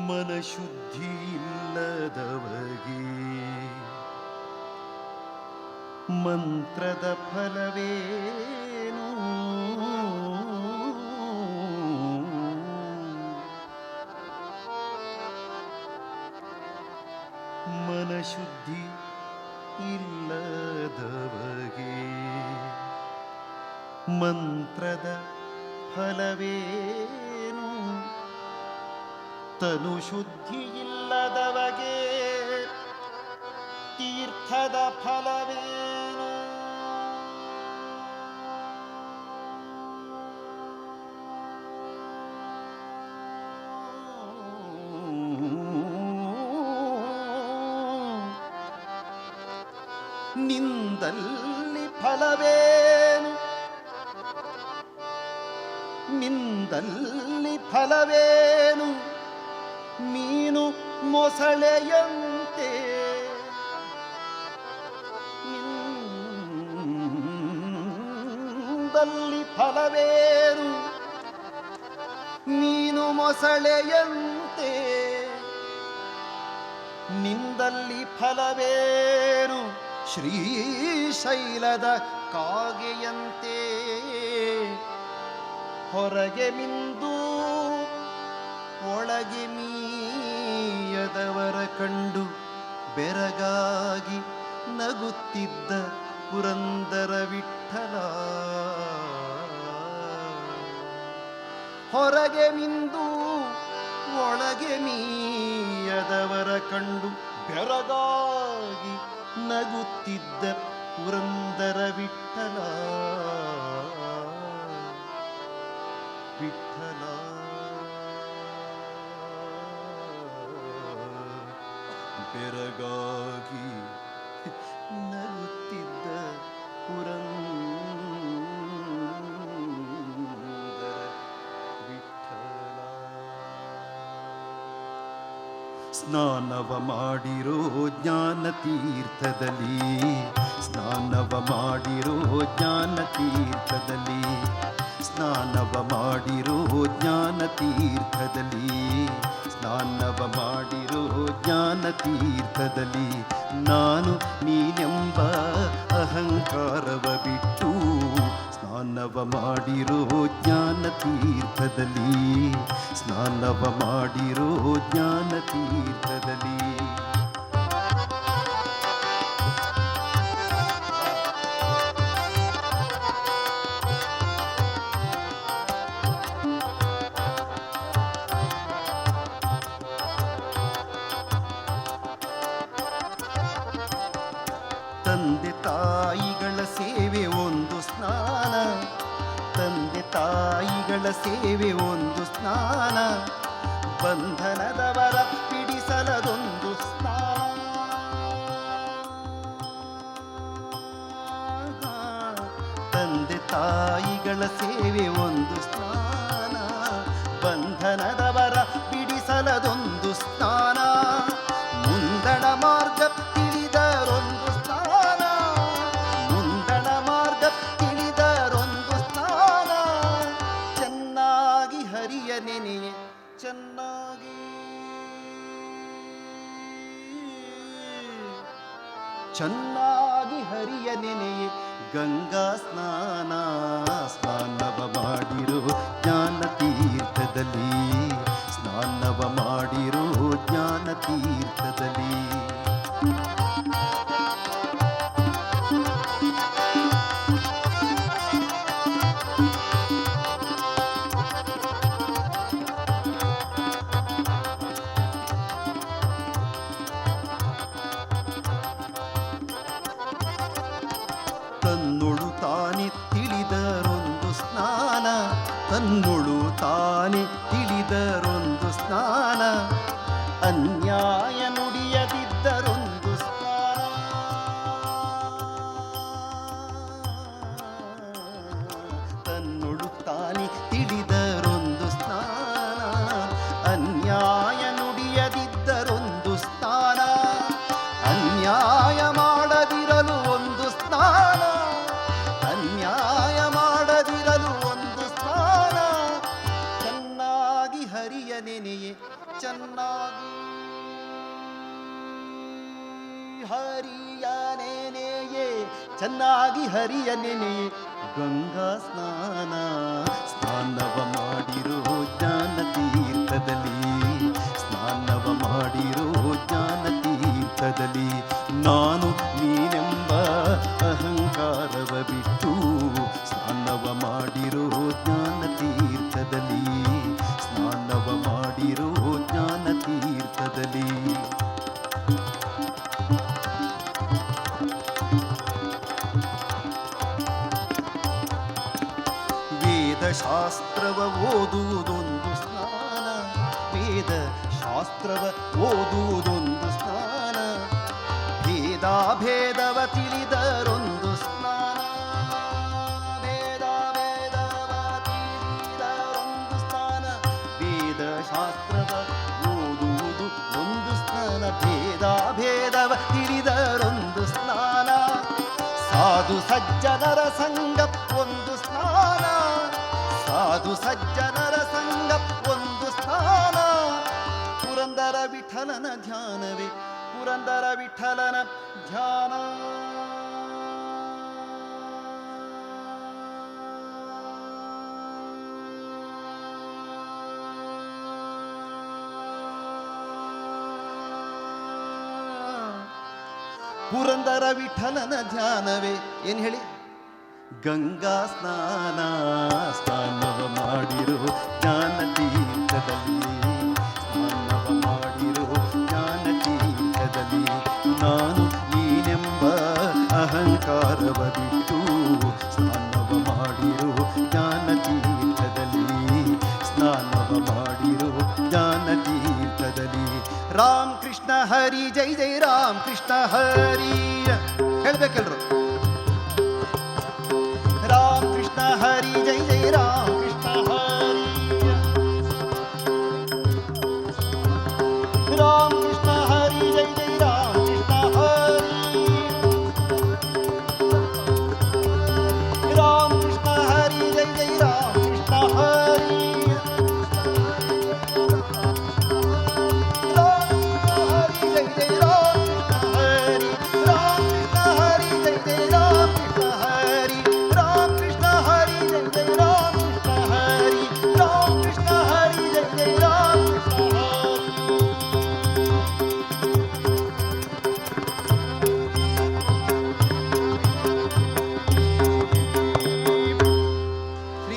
ಮನಶುದ್ಧಿ ಇಲ್ಲದವಗೆ ಮಂತ್ರದ ಫಲವೇನು? ಮನಶುದ್ಧಿ ಇಲ್ಲದವಗೆ ಮಂತ್ರದ ಫಲವೇನು? ತನು ಶುದ್ಧಿ ಇಲ್ಲದವಗೆ ತೀರ್ಥದ ಫಲವೇನು? ನಿಂದಲ್ಲಿ ಫಲವೇನು? ನಿಂದಲ್ಲಿ ಫಲವೇನು? ಮೀನು ಮೊಸಳೆಯಂತೆ ನಿಂದಲ್ಲಿ ಫಲವೇನು? ಮೀನು ಮೊಸಳೆಯಂತೆ ನಿಂದಲ್ಲಿ ಫಲವೇನು? ಶ್ರೀಶೈಲದ ಕಾಗೆಯಂತೆ ಹೊರಗೆ ಮಿಂದು ಒಳಗೆ ಮೀಯದವರ ಕಂಡು ಬೆರಗಾಗಿ ನಗುತ್ತಿದ್ದ ಪುರಂದರ ವಿಠ್ಠಲ. ಹೊರಗೆ ಮಿಂದು ಒಳಗೆ ಮೀಯದವರ ಕಂಡು ಬೆರಗಾಗಿ ನಗುತ್ತಿದ್ದ ಪುರಂದರ ವಿಠ್ಠಲ. ವಿಠ್ಠಲ ಬೆರಗಾಗಿ ನಗುತ್ತಿದ್ದ ಪುರಂದರ ವಿಠ್ಠಲ. ಸ್ನಾನವ ಮಾಡಿರೋ ಜ್ಞಾನ ತೀರ್ಥದಲ್ಲಿ, ಸ್ನಾನವ ಮಾಡಿರೋ ಜ್ಞಾನ ತೀರ್ಥದಲ್ಲಿ, ಸ್ನಾನವ ಮಾಡಿರೋ ಜ್ಞಾನ ತೀರ್ಥದಲ್ಲಿ, ಸ್ನಾನವ ಮಾಡಿರೋ ಜ್ಞಾನ ತೀರ್ಥದಲ್ಲಿ. ನಾನು ನೀನೆಂಬ ಅಹಂಕಾರವ ಬಿಟ್ಟು ಸ್ನಾನವ ಮಾಡಿರೋ ಜ್ಞಾನ ತೀರ್ಥದಲ್ಲಿ, ಸ್ನಾನವ ಮಾಡಿರೋ ಜ್ಞಾನ ತೀರ್ಥದಲ್ಲಿ. ತಂದೆ ತಾಯಿಗಳ ಸೇವೆ ಒಂದು ಸ್ನಾನ, ತಂದೆ ತಾಯಿಗಳ ಸೇವೆ ಒಂದು ಸ್ನಾನ, ಬಂಧನದವರ ಬಿಡಿಸಲದೊಂದು ಸ್ನಾನ. ತಂದೆ ತಾಯಿಗಳ ಸೇವೆ ಒಂದು ಸ್ನಾನ, ಬಂಧನದವರ ಬಿಡಿಸಲದೊಂದು ಸ್ನಾನ. ಮುಂದಣ ಮಾರ್ಗ ತಿಳಿದರೊಂದು ಸ್ನಾನ, ಮುಂದಣ ಮಾರ್ಗ ತಿಳಿದರೊಂದು ಸ್ನಾನ. ಚೆನ್ನಾಗಿ ಹರಿಯ ನೆನೆಯೇ ಚೆನ್ನಾಗಿ, ಚೆನ್ನಾಗಿ ಹರಿಯ ನೆನೆಯೇ ಗಂಗಾ ಸ್ನಾನ. ಸ್ನಾನವ ಮಾಡಿರೋ ಜ್ಞಾನ ತೀರ್ಥದಲ್ಲಿ, ಸ್ನಾನವ ಮಾಡಿರೋ ಜ್ಞಾನ ತೀರ್ಥದಲ್ಲಿ. ತನ್ನೊಳು ತಾನೆ ತಿಳಿದರೊಂದು ಸ್ನಾನ, ತನ್ನೊಳು ತಾನೆ ತಿಳಿದರೊಂದು ಸ್ನಾನ. ಅನ್ಯಾಯ ನುಡಿಯದಿದ್ದ ಹರಿಯ ನೆನೆಯೇ ಚೆನ್ನಾಗಿ ಹರಿಯ ನೆನೆಯೇ ಗಂಗಾ ಸ್ನಾನ ಸ್ನಾನವ ಮಾಡಿರೋ ಜ್ಞಾನ ತೀರ್ಥದಲ್ಲಿ ಸ್ನಾನವ ಮಾಡಿರೋ ಜ್ಞಾನ ತೀರ್ಥದಲ್ಲಿ ನಾನು ನೀನೆಂಬ ಅಹಂಕಾರವ ಬಿಟ್ಟು ಸ್ನಾನವ ಮಾಡಿರೋ ಜ್ಞಾನ ತೀರ್ಥದಲ್ಲಿ ಸ್ನಾನವ ಮಾಡಿರೋ ಜ್ಞಾನ ತೀರ್ಥದಲ್ಲಿ ವೇದಶಾಸ್ತ್ರವ ಓದುವುದೊಂದು ಸ್ನಾನ ವೇದ ಶಾಸ್ತ್ರವ ಓದುವುದೊಂದು ಸ್ನಾನ ಭೇದವ ತಿಳಿದರೊಂದು ಸ್ನಾನ ಭೇದವ ತಿಳಿದರೊಂದು ಸ್ನಾನ ವೇದ ಶಾಸ್ತ್ರವ ಓದುವುದು ಒಂದು ಸ್ನಾನ ಭೇದವ ತಿಳಿದರೊಂದು ಸ್ನಾನ ಸಾಧು ಸಜ್ಜನರ ಸಂಗ ಒಂದು ಸ್ನಾನ ಸಾಧು ಸಜ್ಜನರ ಸಂಗ ಒಂದು ಸ್ನಾನ ಪುರಂದರ ವಿಠಲನ ಧ್ಯಾನವೇ ಪುರಂದರ ವಿಠಲನ ಧ್ಯಾನ ಪುರಂದರ ವಿಠಲನ ಧ್ಯಾನವೇ ಏನು ಹೇಳಿ ಗಂಗಾ ಸ್ನಾನ ಸ್ನಾನವ ಮಾಡಿರೋ ಜ್ಞಾನ ತೀರ್ಥದಲ್ಲಿ ಸ್ನಾನವ ಮಾಡಿರೋ ಜ್ಞಾನ ತೀರ್ಥದಲ್ಲಿ ನಾನು ನೀನೆಂಬ ಅಹಂಕಾರವ ಬಿಟ್ಟು ಸ್ನಾನವ ಮಾಡಿರೋ ಜ್ಞಾನ ತೀರ್ಥದಲ್ಲಿ ಸ್ನಾನವ ಮಾಡಿರೋ ಜ್ಞಾನ ತೀರ್ಥದಲ್ಲಿ ರಾಮ್ ಕೃಷ್ಣ ಹರಿ ಜೈ ಜೈ ರಾಮ್ ಕೃಷ್ಣ ಹರಿ ಹೇಳ್ಬೇಕೆಲ್ರು ರಾಮ್ ಕೃಷ್ಣ ಹರಿ ಜೈ ಜೈ ರಾಮ್ ಕೃಷ್ಣ ಹರಿ ರಾಮ್ ಕೃಷ್ಣ ಹರಿ ಜೈ ಜೈ ರಾಮ್ ಕೃಷ್ಣ ಹರಿ ರಾಮ್ ಕೃಷ್ಣ ಹರಿ ಜೈ ಜೈ ರಾಮ್ ಕೃಷ್ಣ ಹರಿ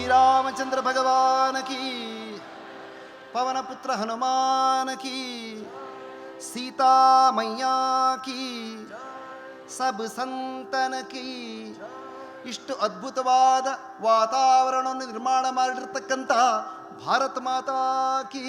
रामचंद्र भगवान की पवन पुत्र हनुमान की सीता मैया की सब ಸಂತನ ಕಿ ಇಷ್ಟು ಅದ್ಭುತವಾದ ವಾತಾವರಣವನ್ನು ನಿರ್ಮಾಣ ಮಾಡಿರ್ತಕ್ಕಂಥ ಭಾರತ ಮಾತಾ ಕಿ